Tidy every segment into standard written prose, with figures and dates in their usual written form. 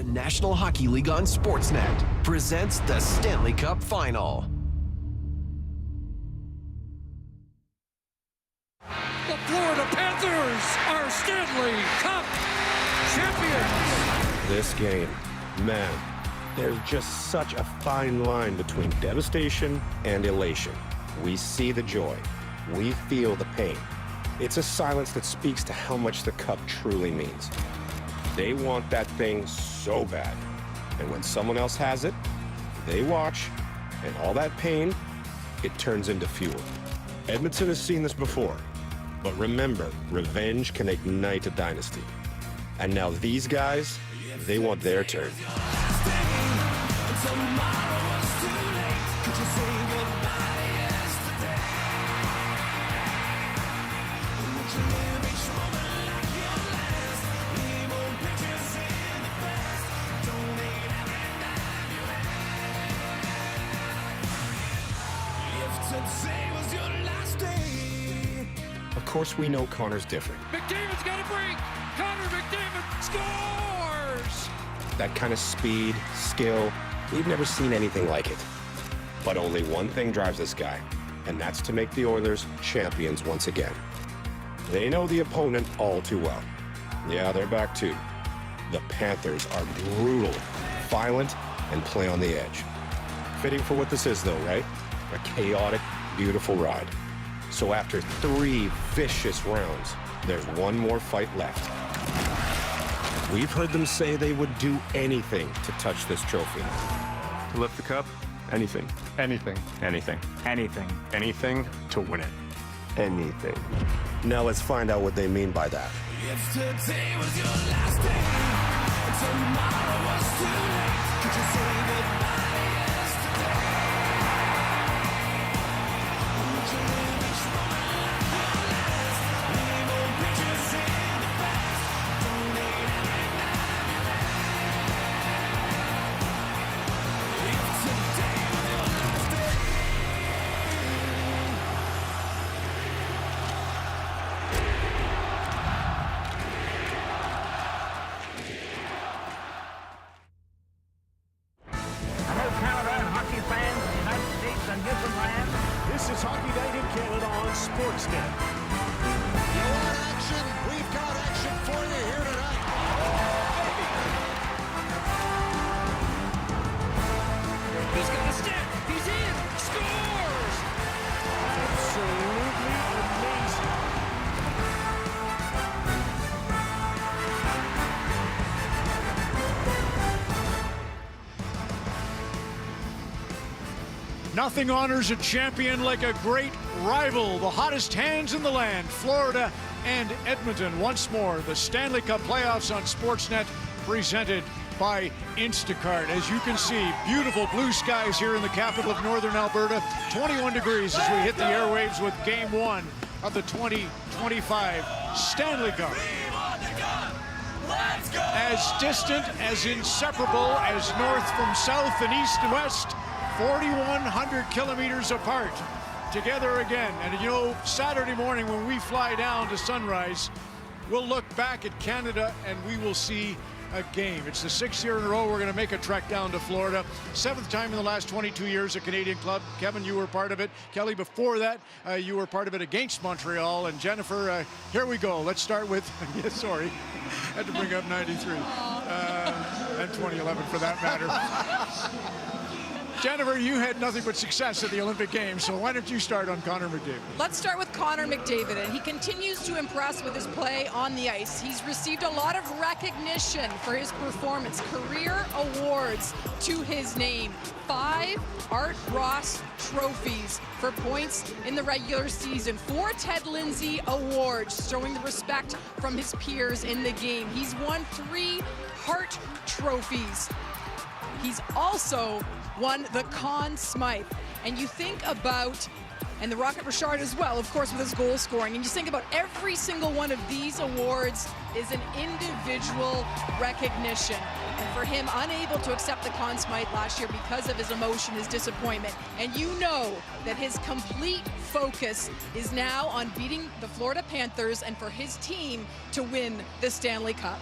The National Hockey League on Sportsnet presents the Stanley Cup Final. The Florida Panthers are Stanley Cup champions. This game, man, there's just such a fine line between devastation and elation. We see the joy. We feel the pain. It's a silence that speaks to how much the cup truly means. They want that thing so bad. And when someone else has it, they watch, and all that pain, it turns into fuel. Edmonton has seen this before. But remember, revenge can ignite a dynasty. And now these guys, they want their turn. Of course, we know Connor's different. McDavid's got a break. Connor McDavid scores! That kind of speed, skill, we've never seen anything like it. But only one thing drives this guy, and that's to make the Oilers champions once again. They know the opponent all too well. Yeah, they're back too. The Panthers are brutal, violent, and play on the edge. Fitting for what this is though, right? A chaotic, beautiful ride. So after 3 vicious rounds, there's one more fight left. We've heard them say they would do anything to touch this trophy. To lift the cup? Anything. Anything. Anything. Anything. Anything to win it. Anything. Now let's find out what they mean by that. Yesterday was your last day, and tomorrow was too late. Could you say goodbye yesterday? Would you live each moment like your last? Leave old pictures in the past. Don't need every night you left. If today was your last day. This is Hockey Night in Canada on Sportsnet. You want action? We've got action for you here tonight. He's got a stick. He's in. Scores! Absolutely amazing. Nothing honors a champion like a great rival. The hottest hands in the land, Florida and Edmonton. Once more, the Stanley Cup playoffs on Sportsnet, presented by Instacart. As you can see, beautiful blue skies here in the capital of Northern Alberta. 21 degrees as we hit the airwaves with Game 1 of the 2025 Stanley Cup. As distant, as inseparable as north from south and east and west, 4,100 kilometers apart, together again. And you know, Saturday morning when we fly down to Sunrise, we'll look back at Canada and we will see a game. It's the 6th year in a row we're going to make a trek down to Florida. 7th time in the last 22 years, a Canadian club. Kevin, you were part of it. Kelly, before that, you were part of it against Montreal. And Jennifer, here we go. Let's start with, yeah, sorry, had to bring up 93 and 2011 for that matter. Jennifer, you had nothing but success at the Olympic Games, so why don't you start on Connor McDavid? Let's start with Connor McDavid, and he continues to impress with his play on the ice. He's received a lot of recognition for his performance, career awards to his name. 5 Art Ross trophies for points in the regular season. 4 Ted Lindsay awards, showing the respect from his peers in the game. He's won 3 Hart trophies. He's also won the Conn Smythe. And you think about, and the Rocket Richard as well, of course, with his goal scoring, and you think about every single one of these awards is an individual recognition. And for him, unable to accept the Conn Smythe last year because of his emotion, his disappointment. And you know that his complete focus is now on beating the Florida Panthers and for his team to win the Stanley Cup.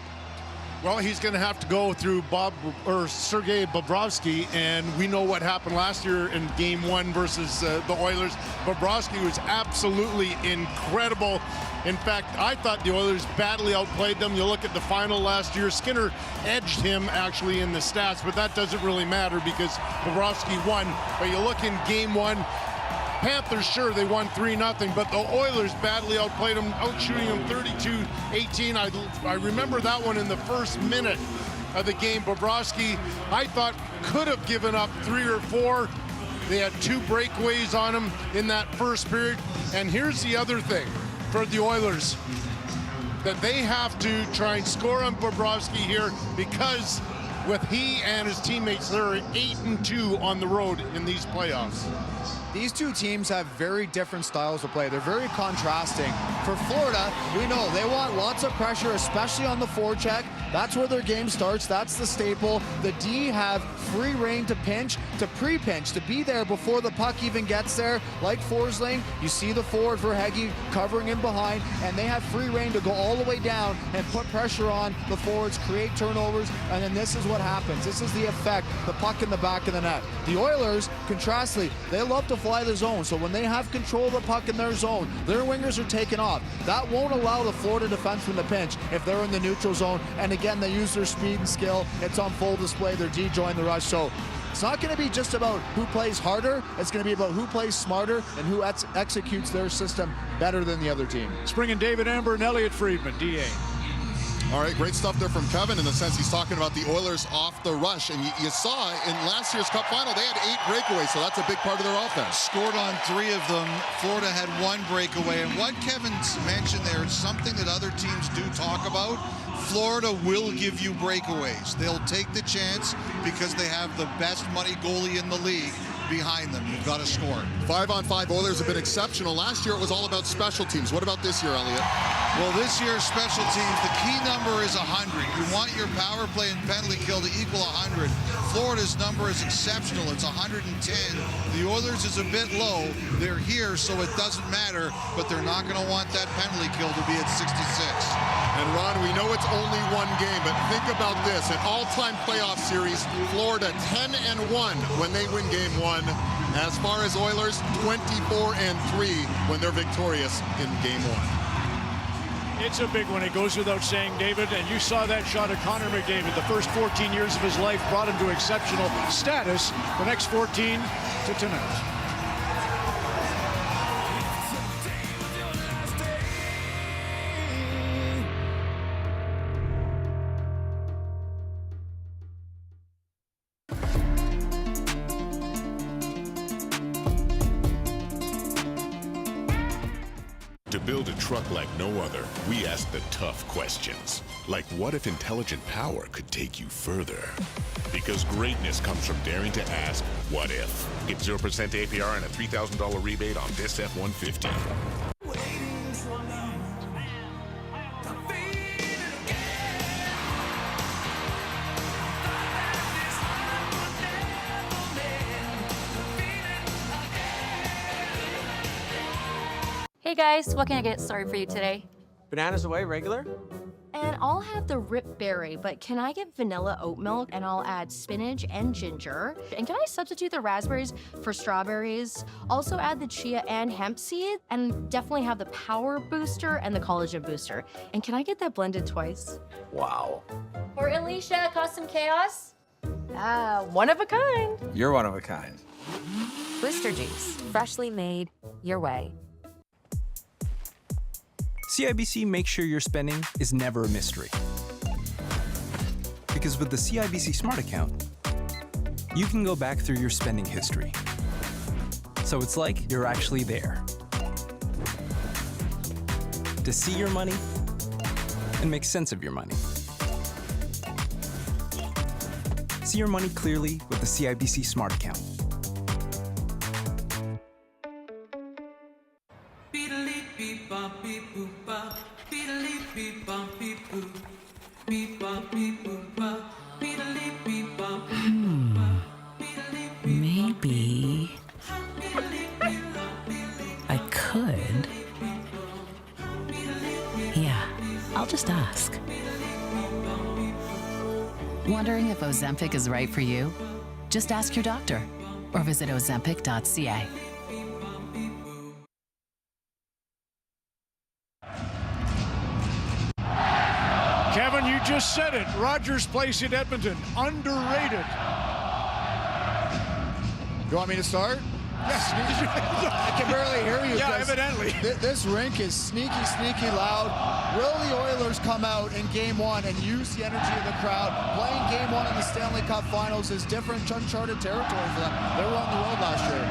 Well, he's going to have to go through Sergei Bobrovsky, and we know what happened last year in Game 1 versus the Oilers. Bobrovsky was absolutely incredible. In fact, I thought the Oilers badly outplayed them. You look at the final last year, Skinner edged him actually in the stats, but that doesn't really matter because Bobrovsky won. But you look in Game 1, Panthers, sure, they won 3-0, but the Oilers badly outplayed them, outshooting them 32-18. I remember that one in the first minute of the game. Bobrovsky, I thought, could have given up 3 or 4. They had 2 breakaways on him in that first period. And here's the other thing for the Oilers, that they have to try and score on Bobrovsky here, because with he and his teammates, they're 8-2 on the road in these playoffs. These two teams have very different styles of play. They're very contrasting. For Florida, we know they want lots of pressure, especially on the forecheck. That's where their game starts. That's the staple. The D have free reign to pinch, to pre-pinch, to be there before the puck even gets there. Like Forsling, you see the forward for Heggie covering in behind, and they have free reign to go all the way down and put pressure on the forwards, create turnovers, and then this is what happens. This is the effect, the puck in the back of the net. The Oilers, contrastly, they love to fly the zone, so when they have control of the puck in their zone, their wingers are taken off. That won't allow the Florida defenseman to pinch if they're in the neutral zone, and again, they use their speed and skill. It's on full display. Their D join the rush, so it's not going to be just about who plays harder. It's going to be about who plays smarter and who executes their system better than the other team. Bringing David Amber and Elliot Friedman, DA. All right, great stuff there from Kevin in the sense he's talking about the Oilers off the rush. And you saw in last year's Cup final, they had 8 breakaways, so that's a big part of their offense. Scored on 3 of them. Florida had 1 breakaway. And what Kevin's mentioned there is something that other teams do talk about. Florida will give you breakaways. They'll take the chance because they have the best money goalie in the league behind them. You've got to score. 5-on-5 Oilers have been exceptional. Last year it was all about special teams. What about this year, Elliot? Well, this year's special teams, the key number is 100. You want your power play and penalty kill to equal 100. Florida's number is exceptional. It's 110. The Oilers is a bit low. They're here, so it doesn't matter, but they're not going to want that penalty kill to be at 66. And Ron, we know it's only 1 game, but think about this. An all-time playoff series, Florida 10-1 when they win Game 1. As far as Oilers, 24-3 when they're victorious in Game 1. It's a big one. It goes without saying, David, and you saw that shot of Connor McDavid. The first 14 years of his life brought him to exceptional status. The next 14 to tonight. To build a truck like no other, we ask the tough questions. Like, what if intelligent power could take you further? Because greatness comes from daring to ask, what if? Get 0% APR and a $3,000 rebate on this F-150. Hey guys, what can I get started for you today? Bananas away, regular? And I'll have the Rip Berry, but can I get vanilla oat milk and I'll add spinach and ginger? And can I substitute the raspberries for strawberries? Also add the chia and hemp seed, and definitely have the power booster and the collagen booster. And can I get that blended twice? Wow. For Alicia, Custom Chaos? One of a kind. You're one of a kind. Booster Juice, freshly made, your way. CIBC makes sure your spending is never a mystery. Because with the CIBC Smart Account, you can go back through your spending history. So it's like you're actually there. To see your money and make sense of your money. See your money clearly with the CIBC Smart Account. Maybe I could. Yeah, I'll just ask. Wondering if Ozempic is right for you? Just ask your doctor or visit ozempic.ca. Kevin, you just said it. Rogers Place in Edmonton, underrated. You want me to start? Yes. I can barely hear you. Yeah, evidently. This rink is sneaky loud. Will the Oilers come out in Game 1 and use the energy of the crowd? Playing Game 1 in the Stanley Cup Finals is different, uncharted territory for them. They were on the road last year.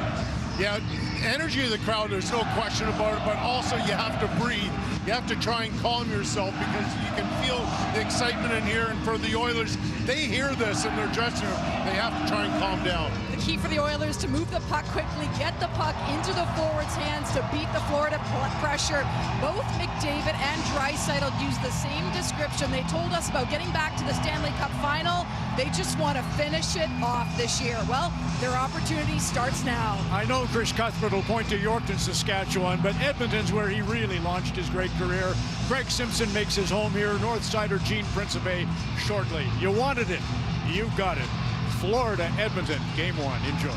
Yeah, energy of the crowd, there's no question about it, but also you have to breathe. You have to try and calm yourself because you can feel the excitement in here. And for the Oilers, they hear this in their dressing room. They have to try and calm down. The key for the Oilers to move the puck quickly, get the puck into the forwards' hands to beat the Florida pressure. Both McDavid and Draisaitl use the same description. They told us about getting back to the Stanley Cup final. They just want to finish it off this year. Well, their opportunity starts now. I know Chris Cuthbert will point to Yorkton, Saskatchewan, but Edmonton's where he really launched his great career. Greg Simpson makes his home here. Northsider Gene Principe shortly. You wanted it. You've got it. Florida, Edmonton, Game 1. Enjoy.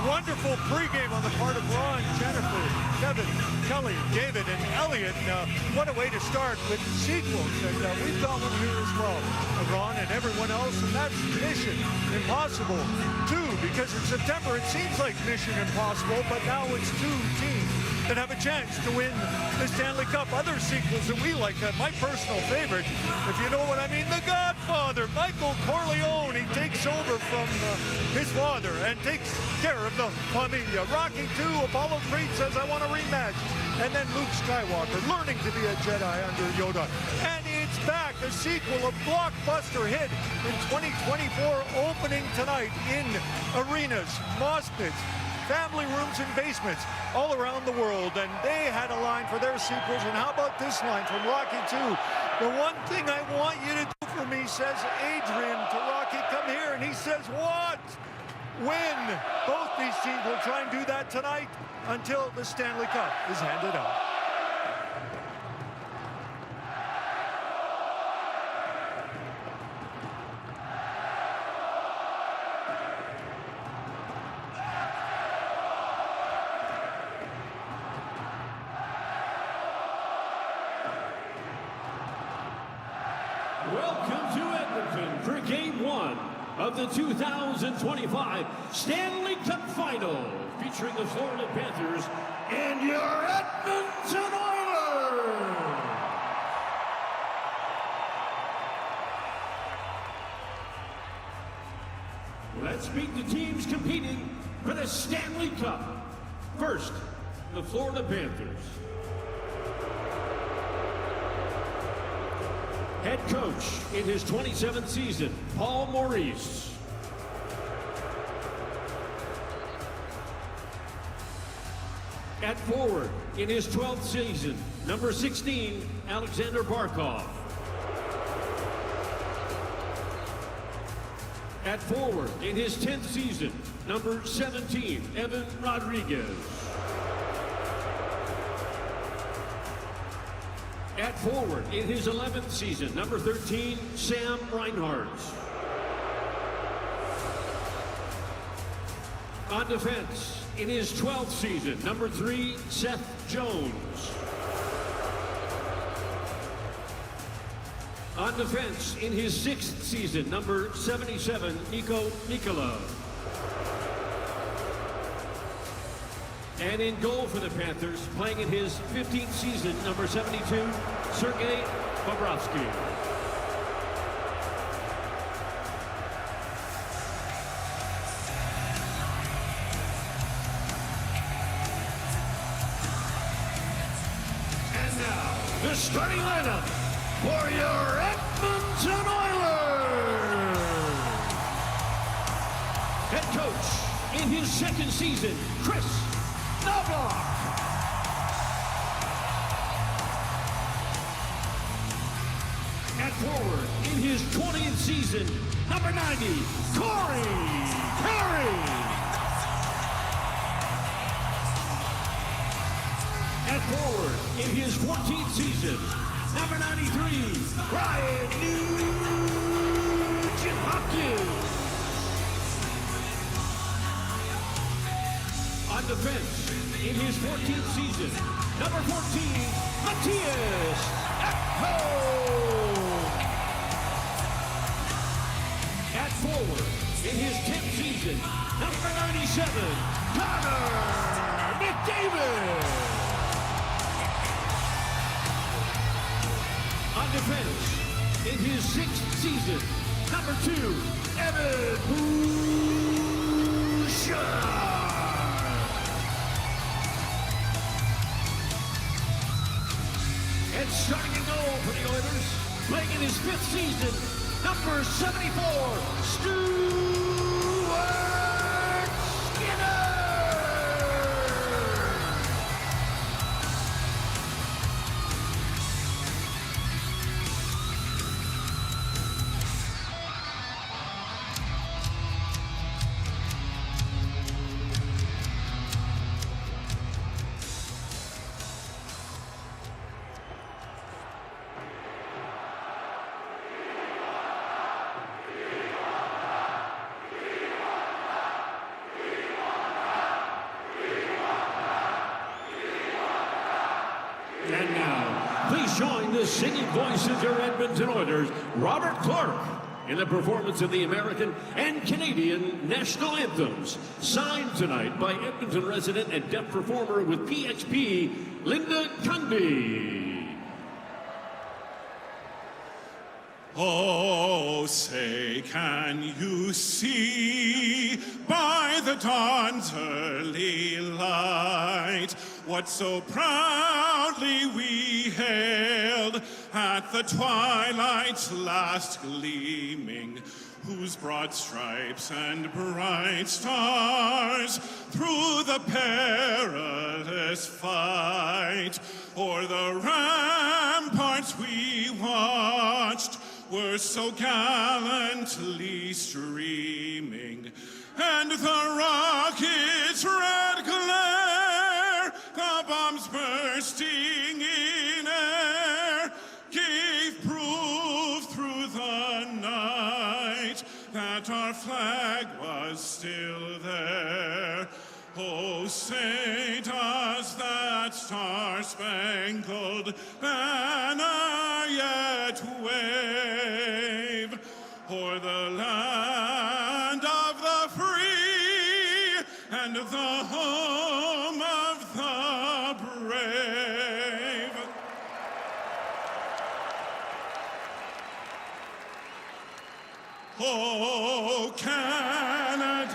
Wonderful pregame on the part of Ron, Jennifer, Kevin, Kelly, David, and Elliot. What a way to start with sequels. And we've got one here as well, Ron and everyone else. And that's Mission Impossible 2, because in September it seems like Mission Impossible, but now it's 2 teams that have a chance to win the Stanley Cup. Other sequels that we like, my personal favorite, if you know what I mean, The Godfather, Michael Corleone. He takes over from his father and takes care of the familia. Rocky 2, Apollo Creed says, I want a rematch. And then Luke Skywalker learning to be a Jedi under Yoda. And it's back, a sequel, a blockbuster hit in 2024, opening tonight in arenas, mosh pits, family rooms and basements all around the world. And they had a line for their sequels. And how about this line from Rocky 2? The one thing I want you to do for me, says Adrian to Rocky, come here. And he says, what? Win. Both these teams will try and do that tonight until the Stanley Cup is handed out. Welcome to Edmonton for Game 1 of the 2025 Stanley Cup Final, featuring the Florida Panthers and your Edmonton Oilers. Let's meet the teams competing for the Stanley Cup. First, the Florida Panthers. Head coach in his 27th season, Paul Maurice. At forward in his 12th season, number 16, Alexander Barkov. At forward, in his 10th season, number 17, Evan Rodriguez. At forward, in his 11th season, number 13, Sam Reinhart. On defense, in his 12th season, number 3, Seth Jones. On defense, in his 6th season, number 77, Nikola. And in goal for the Panthers, playing in his 15th season, number 72, Sergei Bobrovsky. And now, the starting lineup for your Edmonton Oilers. Head coach in his 2nd season, Chris Knoblauch. At forward in his 20th season, number 90, Corey Perry. At forward in his 14th season, number 93, Brian Nugent-Hopkins. On defense, in his 14th season, number 14, Matthias Ekholm. At forward, in his 10th season, number 97, Connor McDavid. On defense, in his 6th season, number 2, Evan Bouchard. And starting in goal for the Oilers, playing in his 5th season, number 74, Stuart Skinner. And now, please join the singing voices of your Edmonton Oilers, Robert Clark, in the performance of the American and Canadian national anthems, signed tonight by Edmonton resident and deaf performer with PHP, Linda Cundy. Oh, say, can you see by the dawn's early light what so proudly we hailed at the twilight's last gleaming, whose broad stripes and bright stars through the perilous fight o'er the ramparts we watched were so gallantly streaming, and the rocket's red glare, the bombs bursting in air, gave proof through the night that our flag was still there. Oh, say does that star-spangled banner yet wave o'er the land of the free and the home of the brave? Oh, Canada,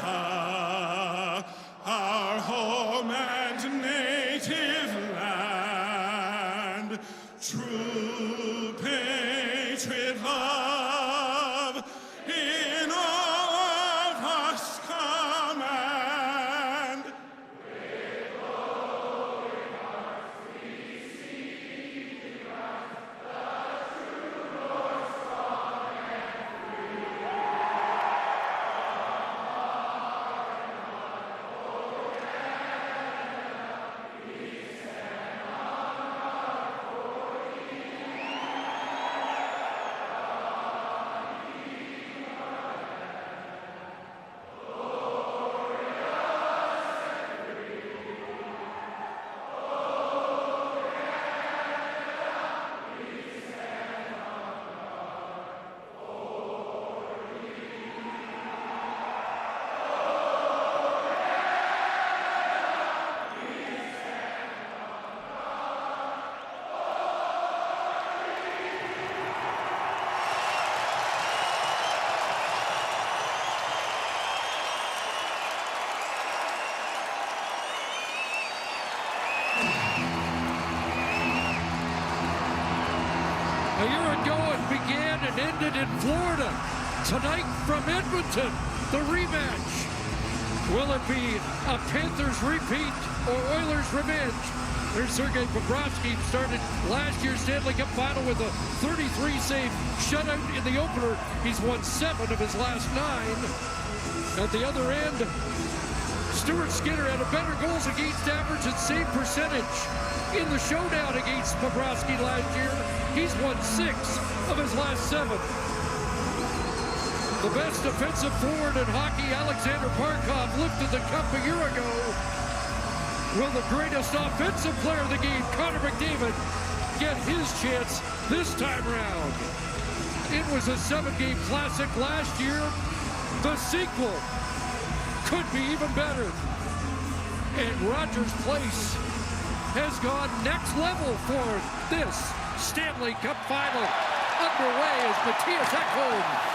our home and native land, true patriot love in all of us command. With glowing hearts we see rise, the true North strong and free. A year ago, it began and ended in Florida. Tonight from Edmonton, the rematch. Will it be a Panthers repeat or Oilers revenge? There's Sergei Bobrovsky, started last year's Stanley Cup final with a 33-save shutout in the opener. He's won 7 of his last 9. At the other end, Stuart Skinner had a better goals against average and save percentage in the showdown against Bobrovsky last year. He's won 6 of his last 7. The best defensive forward in hockey, Alexander Barkov, lifted the cup a year ago. Will the greatest offensive player of the game, Connor McDavid, get his chance this time round? It was a 7-game classic last year. The sequel could be even better. And Rogers Place has gone next level for this Stanley Cup final. Underway as Matthias Ekholm